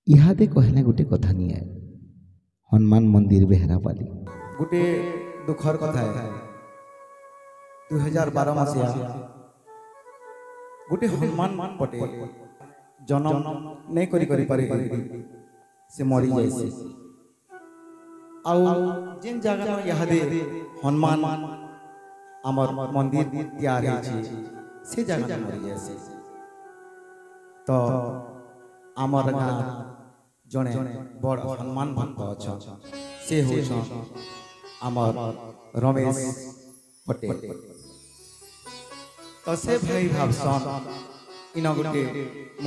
इहादे कहले गोटे कथा निए हनुमान मंदिर बेहरापाली गोटे दुखर कथा है 2012 मसीहा गोटे हनुमान पटेल जन्म नहीं करी पारे से मरी जाए आउ जिन जगह इहादे हनुमान आमर मंदिर तैयार है से जगह मरी जाए तो आमर गाँ जड़े बड़ हनुमान भक्त अच्छा से होछन आमर रमेश पटेल तो से भाई भावसन इन गोटे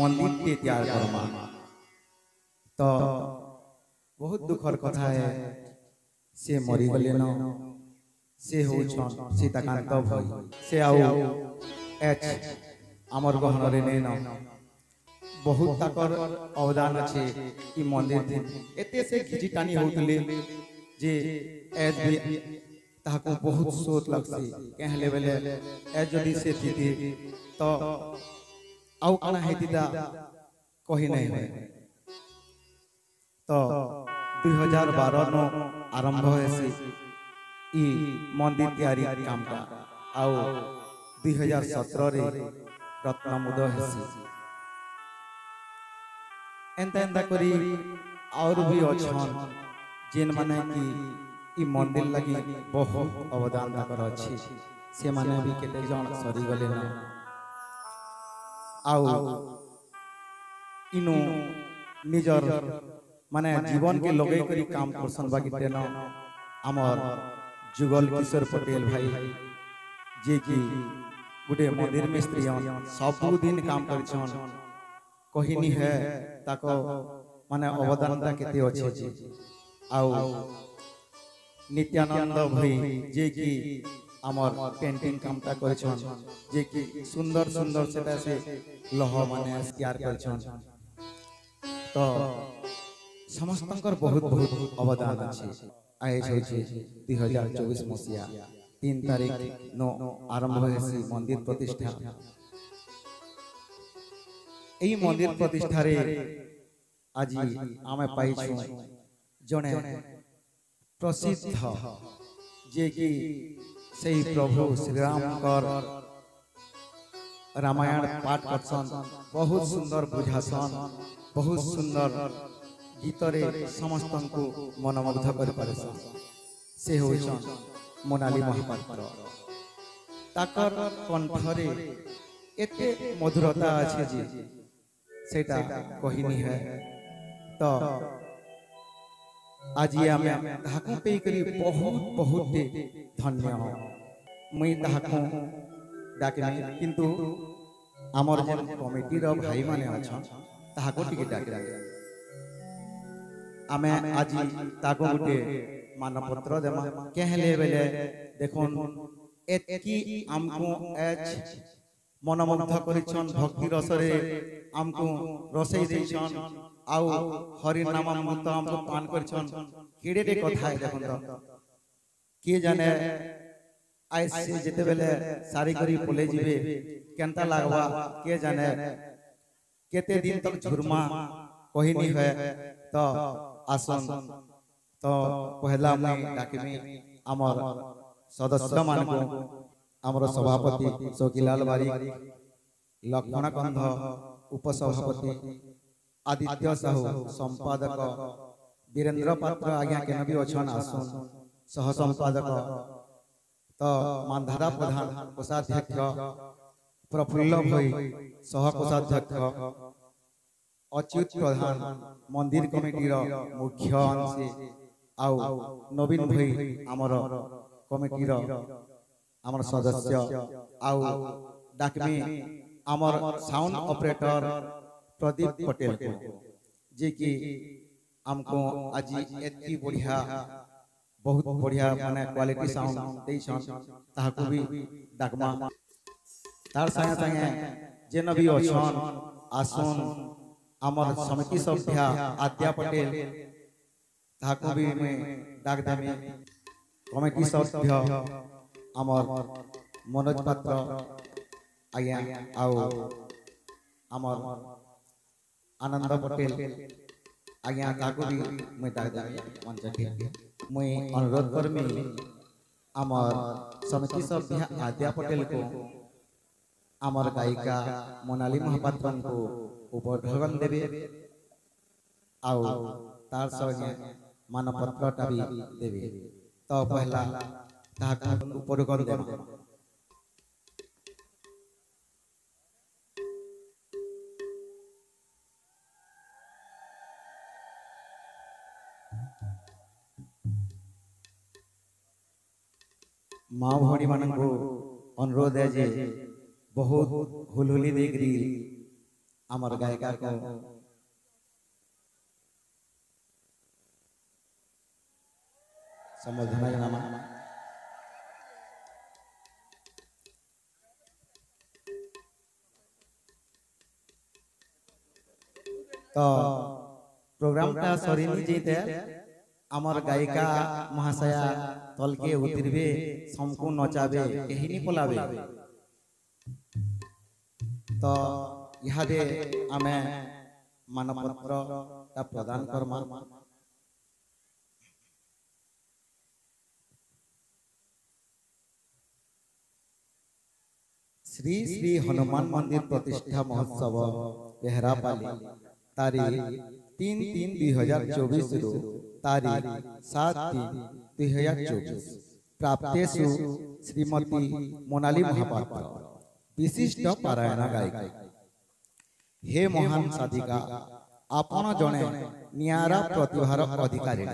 मंदिर के तैयार करमा तो बहुत दुखर कथा है से मरी गले न से होछन सीताकांत भाई से आउ एच आमर गहन रे ने न बहुत ताकर अवदान अच्छे ई मंदिर थी एते से खिची टानी होतले जे एज भी ताको बहुत सोच लगसी कह लेवले एज जदी से थी तो आउ कना हेतिदा कहि नहीं है तो 2012 नो आरंभ होसी ई मंदिर तैयारी काम का आउ 2017 रे रत्नमुद हेसी एंता एंता करी और भी अच्छन जिन माने कि ई मंदिर लगी बहुत अवदान ताकर अछि से माने भी केते जन सरी गले ना आउ इनु निजर माने जीवन के लगे करी काम करसन बाकी तेन हमर जुगल किशोर पटेल भाई जे कि गुटे मंदिर मिस्त्री सब दिन काम करछन कहिनी है ताको माने अवदानता केते अछि आउ नित्यानंद भाई जे कि हमर पेंटिंग कामता करछन जे कि सुंदर सुंदर सेटा से लह माने तैयार करछन तो समस्तंकर बहुत बहुत अवदान अछि आए छै 2024 मसिया 3 तारीख नो आरंभ होसी मंदिर प्रतिष्ठा এই मंदिर प्रतिष्ठा रे आज आमे पाइछु जने प्रसिद्ध जे कि सही प्रभु श्री राम कर रामायण पाठ करसन बहुत सुंदर बुझासन बहुत सुंदर गीतरे समस्तन को मनमुग्ध कर परसन से होछन मोनाली महापात्र ताकर कंठरे एते मधुरता अछि जे सेटा कहिनी है तो आज आमे ताको पे करी बहुत बहुत धन्य हो मुई ताको डाके किंतु हमर जे कमिटी रो भाई माने अछन ताको टिके डाके आमे आज ताको गुटे मानपत्र देमा कहले बेले देखोन एतकी हमको एच मनमुग्ध करिछन भक्ति रसरे हमको रसई देछन आउ हरि नाम अमृत हमको पान करिछन केडे रे कथा है देखन तो के जाने आइसे जेते बेले सारी करी पले जिवे केनता लागवा के जाने केते दिन तक झुरमा कहिनी है तो आसन तो पहला मैं डाकिमी हमर सदस्य मान को हमर सभापति शोकीलाल बारिक लक्ष्मण कंध उपसभापति आदित्य साहू संपादक वीरेंद्र पात्र आज्ञा के नबी अछन आसन सह संपादक तो मानधारा प्रधान कोषाध्यक्ष प्रफुल्ल भाई सह कोषाध्यक्ष अच्युत प्रधान मंदिर कमिटी रो मुख्य अंशी आउ नवीन भाई हमर कमिटी रो हमर सदस्य आउ डाकमी हमर साउंड ऑपरेटर प्रदीप पटेल को जे कि हमको आज एतकी बढ़िया बहुत बढ़िया माने क्वालिटी साउंड देछन ताको भी डाकमा तार संगे संगे जेन भी अछन आसन हमर समिति सभ्य आद्या पटेल ताको भी में डाक देमी कमिटी सभ्य हमर मनोज पात्र आज्ञा आउ हमर आनंद पटेल आज्ञा ताको भी मैं डाक देबी मंच के मुई अनुरोध करमी आमर समिति सभ्य आद्या पटेल को आमर गायिका मोनाली महापात्र को उपढौकन देबे आउ तार संगे मानपत्रटा भी देबे तो पहला ताहा उपढौकन देबा माँ भौणी मान अनुरोध है जे बहुत हुलहुली देकरी आमर गायिका को संबोधना जनामा तो प्रोग्राम टा सरीनी जीते आमर गायिका महाशया तलके उतरबे समकु नचाबे केहिनी पलाबे तो इहादे आमे मानपत्र ता प्रदान करमा श्री श्री हनुमान मंदिर प्रतिष्ठा महोत्सव बेहरापाली तारीख 3/3/2024 रु तारीख 7/3/2024 प्राप्तेषु श्रीमती मोनाली महापात्र विशिष्ट पारायण गायिका हे महान साधिका आपण जणे नियारा प्रतिभार अधिकारी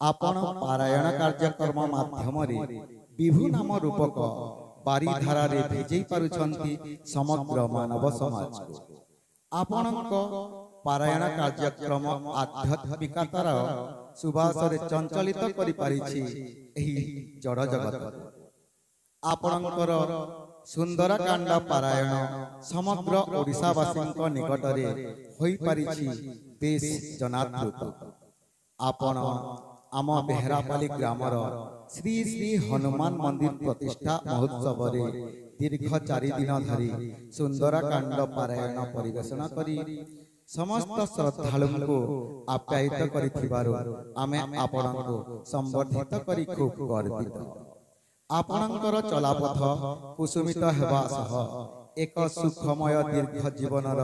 आपण पारायण कार्यक्रम माध्यम विभु नाम रूपक बारीधारा रे भेजई पारुछंती समग्र मानव समाज को आपणक पारायण कार्यक्रम आध्यात्मिकतार सुभाषरे चंचलित करि पारिछि एही जड़ जगत आपणकर सुंदर कांड पारायण समग्र ओडिशावासींक निकटरे होई पारिछि बेस जनादृत आपण आम बेहरापाली ग्रामर श्री श्री हनुमान मंदिर प्रतिष्ठा महोत्सव रे दीर्घ 4 दिन धरी सुंदर कांड पारायण परिवेषण करी समस्त श्रद्धालु को आप्यायित करिथिबारु आमे आपणको संवर्धित करी खूब गर्वित आपणकर चलापथ कुसुमित हेबा सह एक सुखमय दीर्घ जीवनर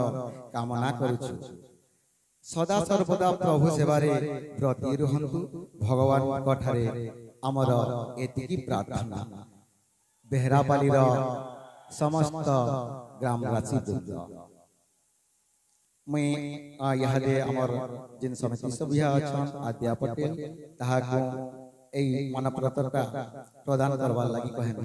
कामना करूछु सदा सर्वदा प्रभु सेवारे ब्रती रहंतु भगवान कठारे अमर एतिकी प्रार्थना बेहरापाली समस्त ग्रामवासी वृंद मैं यहादे अमर जिन समिति सभ्य अछन आद्या पटेल ताहाको एई मनपत्रटा प्रदान करबार लागि कहन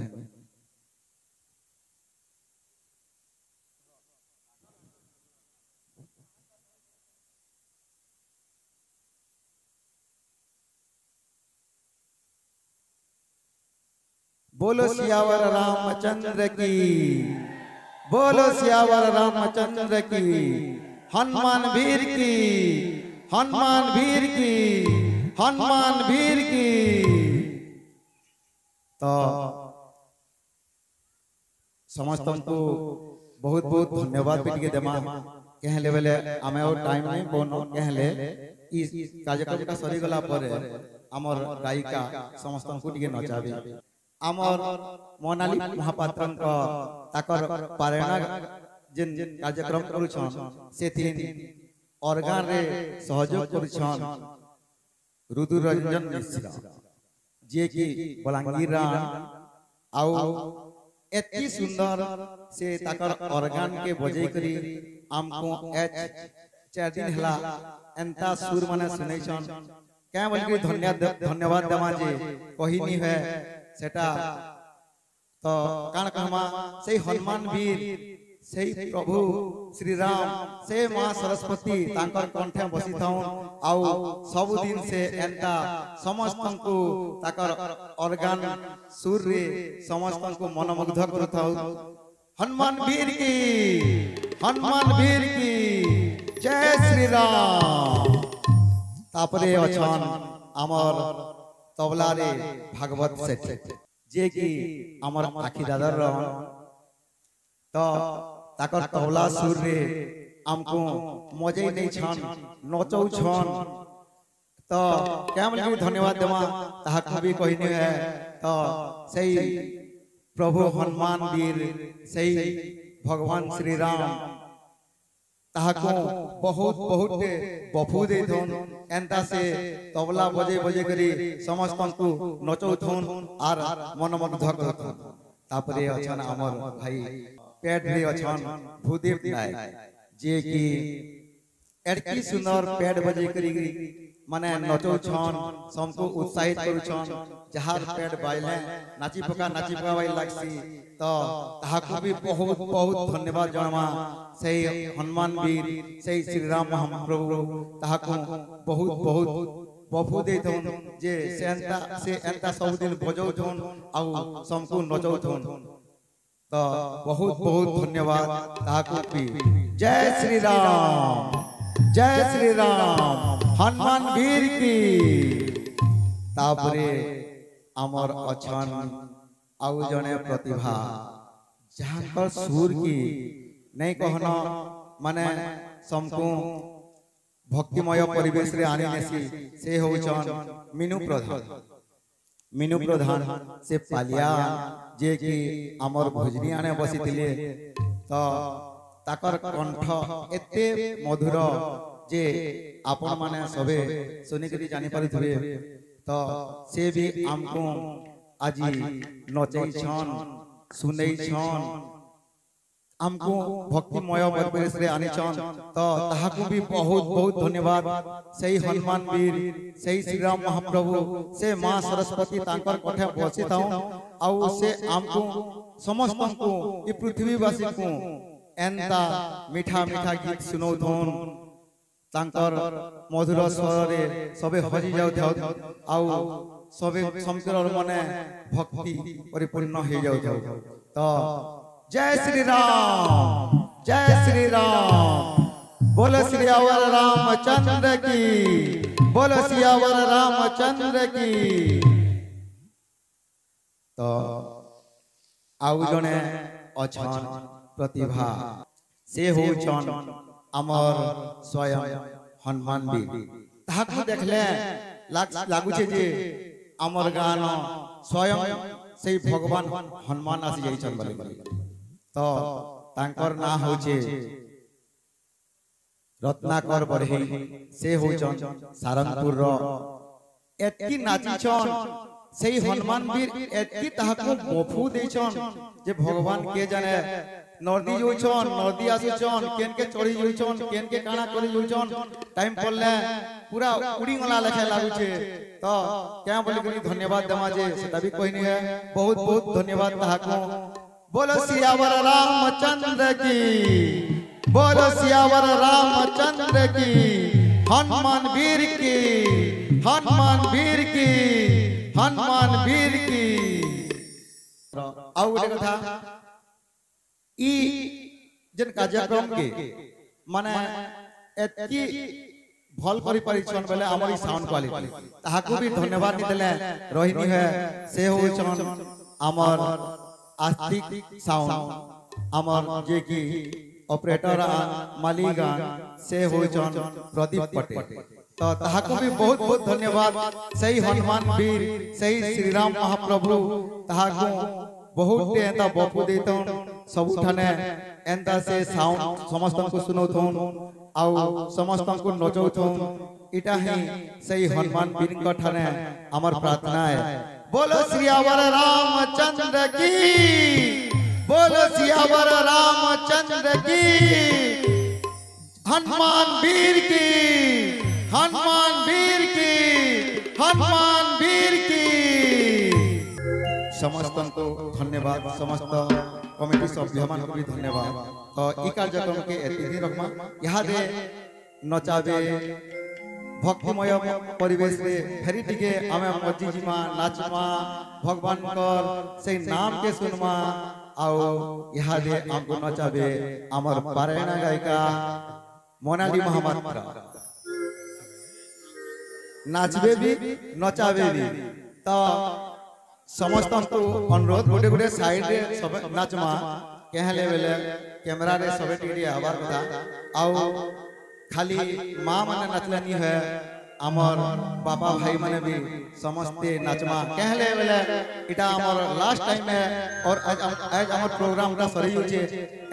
बोलो सियावर रामचंद्र की बोलो सियावर रामचंद्र की हनुमान वीर की हनुमान वीर की हनुमान वीर की तो समस्त को बहुत बहुत धन्यवाद पिटिके देमा कहले बेले आमे और टाइम नहीं बोनो कहले इस कार्यक्रम का सरी गला पर हमर गायिका समस्त को टिके नचाबे आमर मोनाली महापात्र ताकर पारायण जिन कार्यक्रम करुछन सेथिन ऑर्गन रे सहयोग करुछन रुदु रंजन मिश्रा जे कि बलांगीर आउ एति सुंदर से ताकर ऑर्गन के बजै करी हमको 4 दिन हला एंता सुर माने सुनैछन क्या बोलके धन्यवाद देमा जे कहिनी है सेटा तो कान कहमा से हनुमान वीर से प्रभु श्री राम से मां सरस्वती तांकर कंठे बसी थाउ आउ सब दिन से एंता समस्त को ताकर ऑर्गन सुर रे समस्त को मनमुग्ध करु थाउ हनुमान वीर की जय श्री राम तापरे अछन अमर तबला रे भागवत सेठ जे कि अमर आखी दादर तो ताकर तबला सुर रे हमको मजे नहीं छन नचौ छन तो क्या बोले धन्यवाद देवा ताहा भी कहने है तो सही प्रभु हनुमान वीर सही भगवान श्री राम ताहाको बहुत बहुत बफू देथुन एंता से तबला बजे बजे करी समस्त को नचौथुन आर मनमुग्ध करथुन तापरे अछन हमर भाई पेट रे अछन भूदेव नायक जे कि एडकी सुंदर पेट बजे करी माने नचौछन सबको उत्साहित करूछन जहार पेट बाइले नाची पका बाई लागसी तो ताहाको भी बहुत बहुत धन्यवाद जणमा सही हनुमान वीर सही श्री राम महाप्रभु ताहाको बहुत बहुत बफू देथुन जे से एंता सब दिन बजौथुन आउ सबको नचौथुन तो बहुत बहुत धन्यवाद ताहाको भी जय श्री राम जय श्री राम हनुमान वीर की तापरे अमर अछन आउ जने प्रतिभा जहां सुर की नहीं कहना माने समको भक्तिमय परिवेश रे आनी नेसी से होचन मीनू प्रधान से पालिया जे कि अमर भोजनी आने बसिथिले तो ताकर कंठ एते मधुर जे आपण माने सबे सुनी करी जानि पारिथिबे तो से भी हमको आजी नचै छन सुनै छन हमको भक्तिमय परिवेश रे आनि छन तो ताहाको भी बहुत बहुत धन्यवाद सही हनुमान वीर सही श्री राम महाप्रभु से मां सरस्वती तांकर कठे बसिताऊ आउ से हमको समस्त को ई पृथ्वीवासी को एंता मीठा मीठा गीत सुनौथुन तांकर मधुर स्वर रे सबे हजी जाउ आउ सबे समकर मने भक्ति परिपूर्ण हो जाउ तो जय श्री राम बोलो सियावर रामचंद्र की बोलो सियावर रामचंद्र की तो आउ जने अछन प्रतिभा से होचन अमर स्वयं हनुमान वीर ताहाको देखले लागु छे जे अमर गान स्वयं से भगवान हनुमान आसी जाई छन बोले तो तांकर ना होचे रत्नाकर बरही से होचन सारंगपुर रो एतकी नाची छन सेही हनुमान वीर एतकी ताहाको बफू दे छन जे भगवान के जाने नदी जोइछन नदी आसुछन केन के चढ़ी जोइछन केन के काना करी जोइछन टाइम पड़ले पूरा उड़ी गला लेखे लागु छे तो क्या बोले कि धन्यवाद दमा जे सेटा भी कहनी है बहुत बहुत धन्यवाद ताहाको बोलो सियावर रामचंद्र की बोलो सियावर रामचंद्र की हनुमान वीर की हनुमान वीर की हनुमान वीर की आउ कथा ई जन कार्यक्रम के माने एतकी भल करी परिछन बेले हमर साउंड क्वालिटी ताहाको भी धन्यवाद दिले रहिनी है से होचन हमर आस्तिक साउंड हमर जे की ऑपरेटर मालिकान से होचन प्रदीप पटेल तो ताहाको भी बहुत बहुत धन्यवाद सही हनुमान वीर सही श्री राम महाप्रभु ताहाको बहुत एंता बपू देतन सब ठाने एंता से साउंड समस्त को सुनौथुन आउ समस्त को नचौथुन इटा ही सही हनुमान वीर का ठाने हमर प्रार्थना है बोलो सियावर रामचंद्र की बोलो सियावर रामचंद्र की हनुमान वीर की हनुमान वीर की हनुमान वीर की समस्त को धन्यवाद समस्त कमिटी सभ्य मान को भी धन्यवाद तो ई कार्यक्रम के एतिथि रखमा यहाँ दे नचाबे भक्तिमय परिवेश रे फेरी टिके आमे मज्जी जिमा नाचमा भगवान कर से नाम के सुनमा आओ यहाँ दे हमको नचाबे अमर पारायण गायिका मोनाली महामात्र नाचबे भी नचाबे भी तो समस्त को अनुरोध गोटे गोटे साइड रे सब नाचमा कहले बेले कैमरा रे सबे टिके आवार कथा आउ खाली माँ माने नाचलानी है आमर बाबा भाई माने भी समस्ते नाचमा कहले बेले इटा आमर लास्ट टाइम है और आज आमर प्रोग्राम का सरी होचे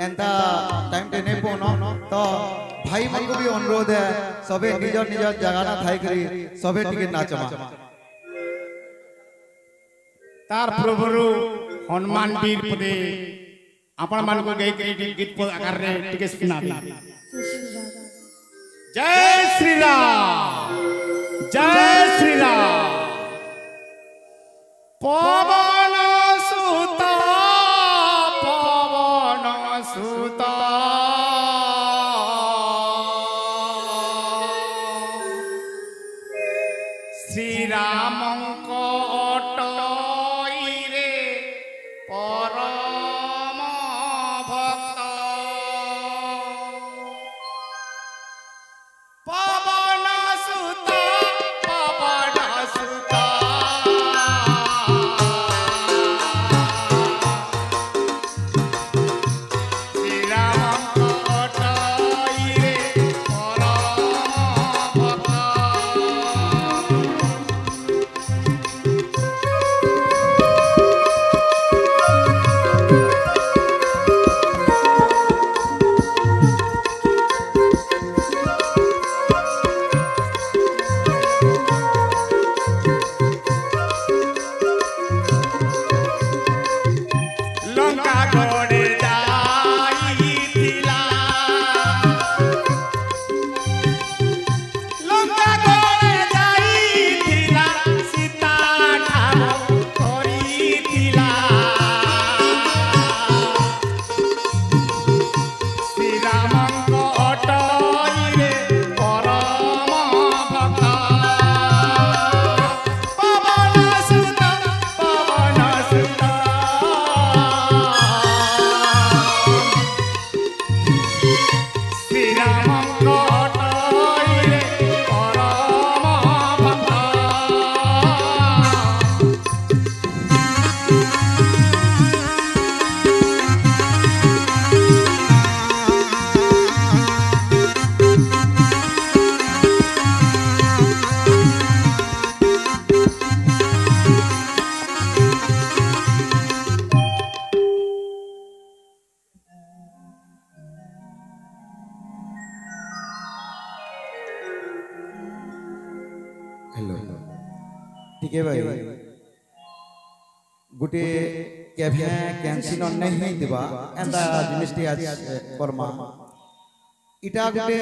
एंता टाइम ते नहीं पोनो तो भाई मन को भी अनुरोध है सबे निजर निजर जगह ना थाई करी सबे टिके नाचमा तार प्रभुरु हनुमान वीर पदे आपण मान को गई गीत पद आकार रे टिके सुना दी जय श्री राम जय श्री राम पवन सुता श्री राम को परम भक्त पवन सुता श्री राम कोटई रे परम भक्त हेलो ठीक है भाई गुटे केभे कैंसिल नहीं दिबा एंदा जिनिसटी आज परमा इटा गुटे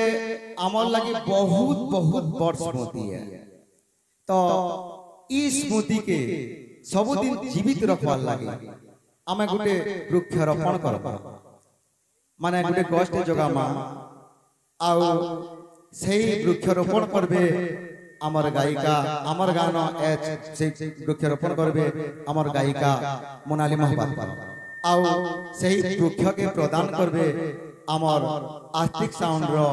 आमर लागि बहुत बहुत बड़ स्मृति है तो ई स्मृति के सबुदिन जीवित रखवार लागि आमे गुटे वृक्षारोपण करबा माने गुटे गछटे जगामा आउ सेही वृक्षारोपण करबे आमर गायिका आमर गान से वृक्षारोपण करबे आमर गायिका मोनाली महापात्र आउ सही वृक्ष के प्रदान करबे आमर आस्तिक साउंड रो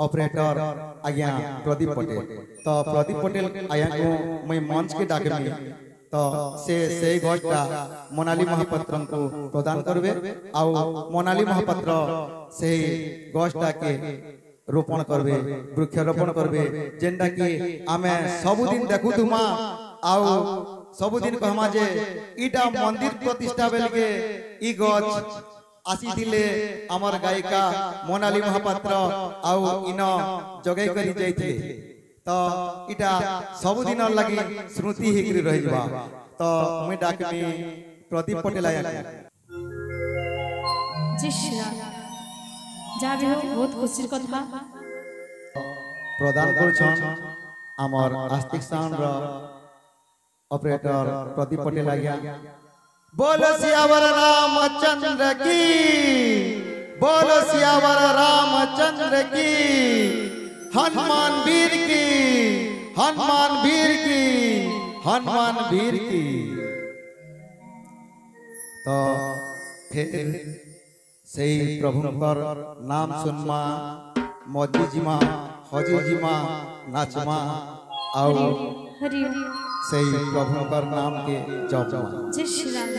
ऑपरेटर आज्ञा प्रदीप पटेल तो प्रदीप पटेल आज्ञा को मैं मंच के डाकेमी तो से गोष्ठा मोनाली महापात्र को प्रदान करबे आउ मोनाली महापात्र से गोष्ठा के रोपण करबे वृक्षारोपण करबे जेंडा कि आमे सबुदिन देखुथुमा आउ सबुदिन कहमा जे इटा मंदिर प्रतिष्ठा बेल के ई गछ आसी दिले हमर गायिका मोनाली महापात्र आउ इन जगै करी जाइथिले तो इटा सबुदिन लागि स्मृति हिकरी रहि जबा तो मैं डाकमी प्रदीप पटेल आया जय श्री राम जा भी हो बहुत खुशी कथा प्रदान करछन आमर आस्तिक साउंड रो ऑपरेटर प्रदीप पटेल आज्ञा बोलो सियावर रामचंद्र की बोलो सियावर रामचंद्र की हनुमान वीर की हनुमान वीर की हनुमान वीर की तो फिर सही प्रभुंकर नाम सुनमा मोदी जीमा हजी जीमा नाचमा आउ हरि सही प्रभुंकर नाम के जपमा जय श्री राम